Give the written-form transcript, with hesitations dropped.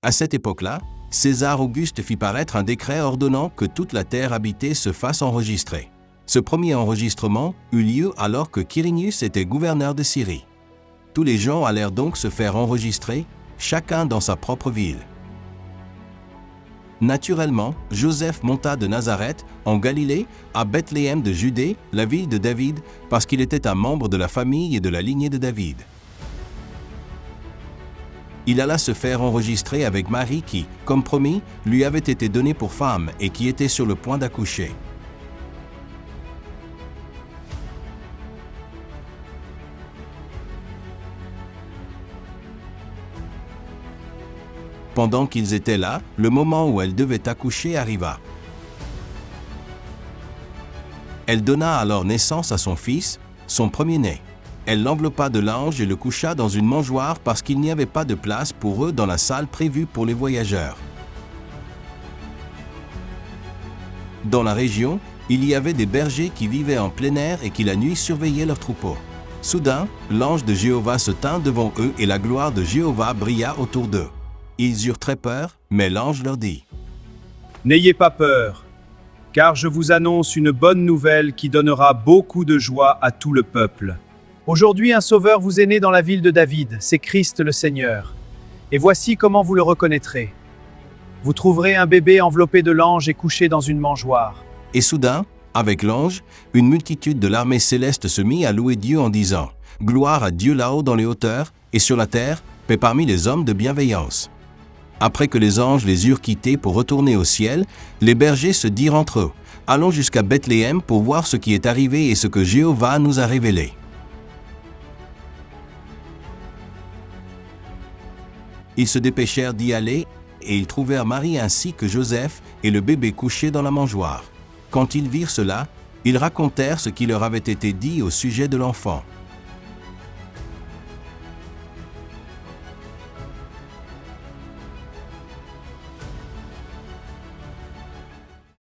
À cette époque-là, César Auguste fit paraître un décret ordonnant que toute la terre habitée se fasse enregistrer. Ce premier enregistrement eut lieu alors que Quirinius était gouverneur de Syrie. Tous les gens allèrent donc se faire enregistrer, chacun dans sa propre ville. Naturellement, Joseph monta de Nazareth, en Galilée, à Bethléem de Judée, la ville de David, parce qu'il était un membre de la famille et de la lignée de David. Il alla se faire enregistrer avec Marie qui, comme promis, lui avait été donnée pour femme et qui était sur le point d'accoucher. Pendant qu'ils étaient là, le moment où elle devait accoucher arriva. Elle donna alors naissance à son fils, son premier-né. Elle l'enveloppa de linge et le coucha dans une mangeoire parce qu'il n'y avait pas de place pour eux dans la salle prévue pour les voyageurs. Dans la région, il y avait des bergers qui vivaient en plein air et qui la nuit surveillaient leurs troupeaux. Soudain, l'ange de Jéhovah se tint devant eux et la gloire de Jéhovah brilla autour d'eux. Ils eurent très peur, mais l'ange leur dit : « N'ayez pas peur, car je vous annonce une bonne nouvelle qui donnera beaucoup de joie à tout le peuple. Aujourd'hui, un sauveur vous est né dans la ville de David, c'est Christ le Seigneur. Et voici comment vous le reconnaîtrez. Vous trouverez un bébé enveloppé de langes et couché dans une mangeoire. » Et soudain, avec l'ange, une multitude de l'armée céleste se mit à louer Dieu en disant : « Gloire à Dieu là-haut dans les hauteurs, et sur la terre, paix parmi les hommes de bienveillance. » Après que les anges les eurent quittés pour retourner au ciel, les bergers se dirent entre eux : « Allons jusqu'à Bethléem pour voir ce qui est arrivé et ce que Jéhovah nous a révélé. » Ils se dépêchèrent d'y aller, et ils trouvèrent Marie ainsi que Joseph et le bébé couché dans la mangeoire. Quand ils virent cela, ils racontèrent ce qui leur avait été dit au sujet de l'enfant.